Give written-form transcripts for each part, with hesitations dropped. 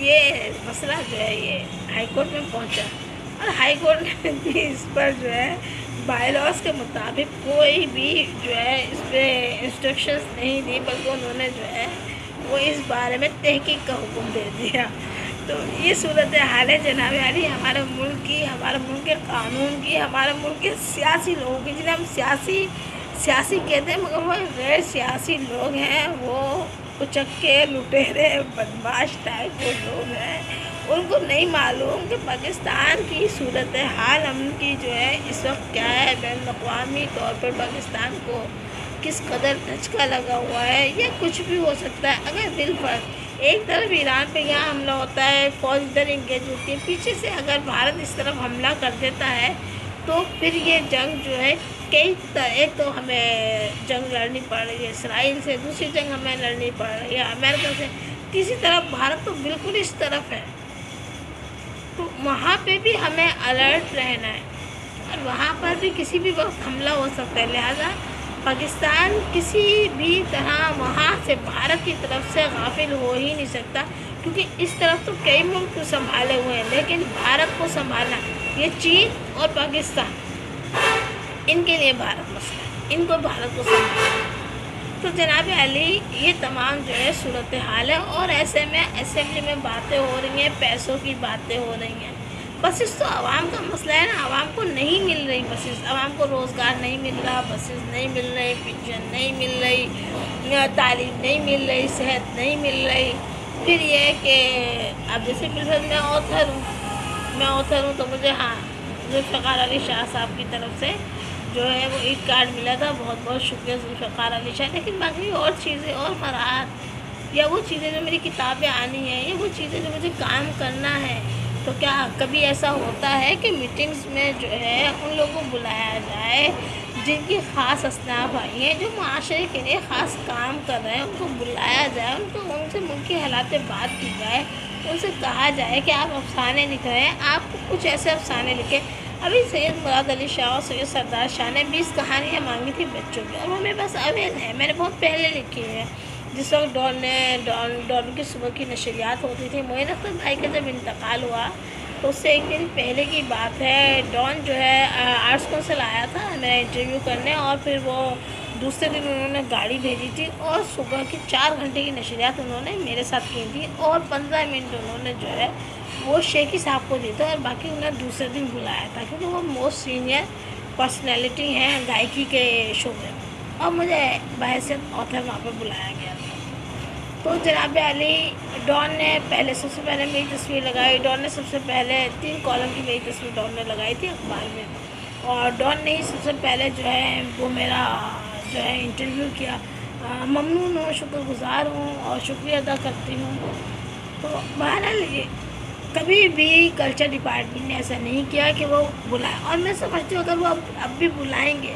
یہ مسئلہ جو ہے یہ ہائی کورٹ میں پہنچا، اور ہائی کورٹ نے بھی اس پر جو ہے بائی لاس کے مطابق کوئی بھی جو ہے اس پہ انسٹرکشنز نہیں دی، بلکہ انہوں نے جو ہے وہ اس بارے میں تحقیق کا حکم دے دیا۔ تو یہ صورتحال ہے جناب عالی ہمارے ملک کی، ہمارے ملک کے قانون کی، ہمارے ملک کے سیاسی لوگوں کی، جنہیں ہم سیاسی کہتے ہیں مگر وہ غیر سیاسی لوگ ہیں، وہ اچکے لٹیرے بدماش ٹائپ وہ لوگ ہیں۔ ان کو نہیں معلوم کہ پاکستان کی صورتحال امن کی جو ہے اس وقت کیا ہے، بین الاقوامی طور پر پاکستان کو کس قدر دھچکا لگا ہوا ہے، یا کچھ بھی ہو سکتا ہے۔ اگر بالفرض ایک طرف ایران پہ یہاں حملہ ہوتا ہے، فوج ادھر انگیج ہوتی ہے، پیچھے سے اگر بھارت اس طرف حملہ کر دیتا ہے تو پھر یہ جنگ جو ہے ایک تو ہمیں جنگ لڑنی پڑ رہی ہے اسرائیل سے، دوسری جنگ ہمیں لڑنی پڑ رہی ہے امریکہ سے، تیسری طرف بھارت تو بالکل اس طرف ہے۔ تو وہاں پہ بھی ہمیں الرٹ رہنا ہے، اور وہاں پر بھی کسی بھی وقت حملہ ہو سکتا ہے، لہٰذا پاکستان کسی بھی طرح وہاں سے بھارت کی طرف سے غافل ہو ہی نہیں سکتا، کیونکہ اس طرف تو کئی ملک سنبھالے ہوئے ہیں، لیکن بھارت کو سنبھالنا یہ چین اور پاکستان، ان کے لیے بھارت مسئلہ ہے، ان کو بھارت کو سنبھالنا۔ تو جناب علی یہ تمام جو ہے صورتحال ہے، اور ایسے میں اسمبلی میں باتیں ہو رہی ہیں، پیسوں کی باتیں ہو رہی ہیں۔ بسز تو عوام کا مسئلہ ہے نا، عوام کو نہیں مل رہی بسز، عوام کو روزگار نہیں مل رہا، بسز نہیں مل رہی، پینشن نہیں مل رہی، تعلیم نہیں مل رہی، صحت نہیں مل رہی۔ پھر یہ ہے کہ اب جیسے بالفرض میں آتھر ہوں تو مجھے ذوالفقار علی شاہ صاحب کی طرف سے جو ہے وہ ایک کارڈ ملا تھا، بہت بہت شکریہ ذوالفقار علی شاہ۔ لیکن باقی اور چیزیں اور مراحت، یا وہ چیزیں جو میری کتابیں آنی ہیں، یا وہ چیزیں جو مجھے کام کرنا ہے، تو کیا کبھی ایسا ہوتا ہے کہ میٹنگز میں جو ہے ان لوگوں کو بلایا جائے جن کی خاص اصناف آئی ہیں، جو معاشرے کے لیے خاص کام کر رہے ہیں، ان کو بلایا جائے، ان سے ملک کی حالات بات کی جائے، ان سے کہا جائے کہ آپ افسانے لکھ رہے ہیں، آپ کچھ ایسے افسانے لکھیں۔ ابھی سید مراد علی شاہ اور سید سردار شاہ نے 20 کہانیاں مانگی تھی بچوں کی، اور وہ میرے پاس اویل ہے، میں نے بہت پہلے لکھی ہے۔ جس وقت ڈان کی صبح کی نشریات ہوتی تھی، معین اختر بھائی کا جب انتقال ہوا تو اس سے ایک دن پہلے کی بات ہے، ڈان جو ہے آرٹس کونسل آیا تھا میرا انٹرویو کرنے، اور پھر وہ دوسرے دن انہوں نے گاڑی بھیجی تھی، اور صبح کی 4 گھنٹے کی نشریات انہوں نے میرے ساتھ کی تھی، اور 15 منٹ انہوں نے جو ہے وہ شیخی صاحب کو دی تھا، اور باقی انہیں دوسرے دن بلایا تھا، کیونکہ وہ موسٹ سینئر پرسنالٹی ہیں گائکی کے شعبے میں، اور مجھے بحیثیت آتھر وہاں پہ بلایا گیا تھا۔ تو جناب علی ڈان نے سب سے پہلے میری تصویر لگائی، ڈان نے سب سے پہلے 3 کالم کی میری تصویر ڈان نے لگائی تھی اخبار میں، اور ڈان نے ہی سب سے پہلے جو ہے وہ میرا جو ہے انٹرویو کیا۔ ممنون ہوں، شکر گزار ہوں، اور شکریہ ادا کرتی ہوں۔ تو بہرحال کبھی بھی کلچر ڈپارٹمنٹ نے ایسا نہیں کیا کہ وہ بلائے، اور میں سمجھتی ہوں اگر وہ اب بھی بلائیں گے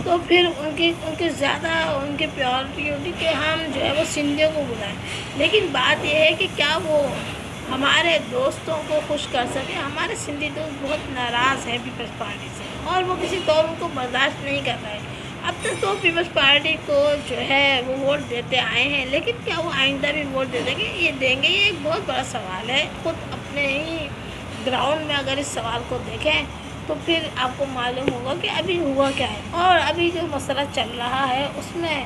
تو پھر ان کے زیادہ ان کی پیورٹی ہوگی کہ ہم جو ہے وہ سندھیوں کو بلائیں۔ لیکن بات یہ ہے کہ کیا وہ ہمارے دوستوں کو خوش کر سکے؟ ہمارے سندھی دوست بہت ناراض ہیں پیپلز پارٹی سے، اور وہ کسی طور ان کو برداشت نہیں کر رہے۔ اب تک تو پیپلز پارٹی کو جو ہے وہ ووٹ دیتے آئے ہیں، لیکن کیا وہ آئندہ بھی ووٹ دے دیں گے؟ یہ ایک بہت بڑا سوال ہے۔ خود اپنے ہی گراؤنڈ میں اگر اس سوال کو دیکھیں تو پھر آپ کو معلوم ہوگا کہ ابھی ہوا کیا ہے، اور ابھی جو مسئلہ چل رہا ہے اس میں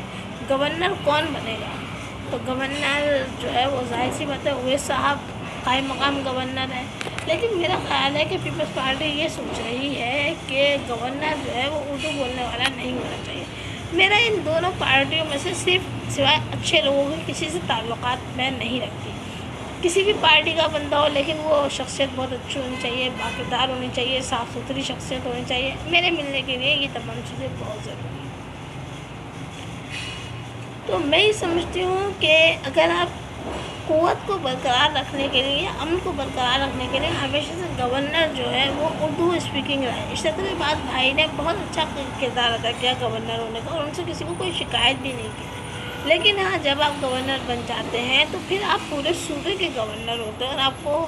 گورنر کون بنے گا؟ تو گورنر جو ہے وہ ظاہر سی بات ہے اویس صاحب قائم مقام گورنر ہے، لیکن میرا خیال ہے کہ پیپلز پارٹی یہ سوچ رہی ہے کہ گورنر جو ہے وہ اردو بولنے والا نہیں ہونا چاہیے۔ میرا ان دونوں پارٹیوں میں سے سوائے اچھے لوگوں کے کسی سے تعلقات میں نہیں رکھتی، کسی بھی پارٹی کا بندہ ہو، لیکن وہ شخصیت بہت اچھی ہونی چاہیے، باکردار ہونی چاہیے، صاف ستھری شخصیت ہونی چاہیے۔ میرے ملنے کے لیے یہ تمام چیزیں بہت ضروری ہیں۔ تو میں یہ سمجھتی ہوں کہ اگر آپ قوت کو برقرار رکھنے کے لیے، امن کو برقرار رکھنے کے لیے ہمیشہ سے گورنر جو ہے وہ اردو اسپیکنگ رہے۔ اشرت بعد بھائی نے بہت اچھا کردار ادا کیا گورنر ہونے کا، اور ان سے کسی کو کوئی شکایت بھی نہیں کی، لیکن ہاں جب آپ گورنر بن جاتے ہیں تو پھر آپ پورے صوبے کے گورنر ہوتے ہیں، اور آپ کو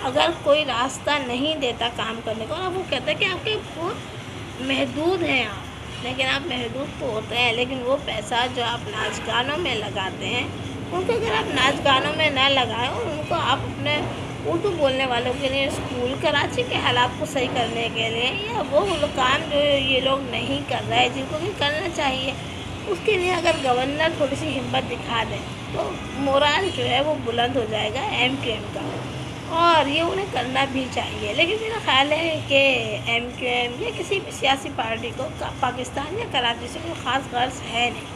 اگر کوئی راستہ نہیں دیتا کام کرنے کا، اور وہ کہتا ہے کہ آپ کے بہت محدود ہیں آپ، لیکن آپ محدود تو ہوتے ہیں، لیکن وہ پیسہ جو آپ ناچ گانوں میں لگاتے ہیں ان کو اگر آپ ناچ گانوں میں نہ لگائیں اور ان تو آپ اپنے اردو بولنے والوں کے لیے اسکول کراچی کے حالات کو صحیح کرنے کے لیے یا وہ کام جو یہ لوگ نہیں کر رہے جن کو بھی کرنا چاہیے اس کے لیے اگر گورنر تھوڑی سی ہمت دکھا دیں تو مورال جو ہے وہ بلند ہو جائے گا ایم کیو ایم کا، اور یہ انہیں کرنا بھی چاہیے۔ لیکن میرا خیال ہے کہ ایم کیو ایم یا کسی بھی سیاسی پارٹی کو پاکستان یا کراچی سے کوئی خاص غرض ہے نہیں۔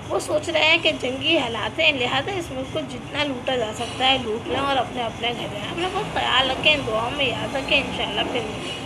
وہ سوچ رہے ہیں کہ جنگی حالات ہیں، لہٰذا اس ملک کو جتنا لوٹا جا سکتا ہے لوٹ لیں اور اپنے گھر جائیں۔ اپنا بہت خیال رکھیں، دعاؤں میں یاد رکھیں، انشاءاللہ پھر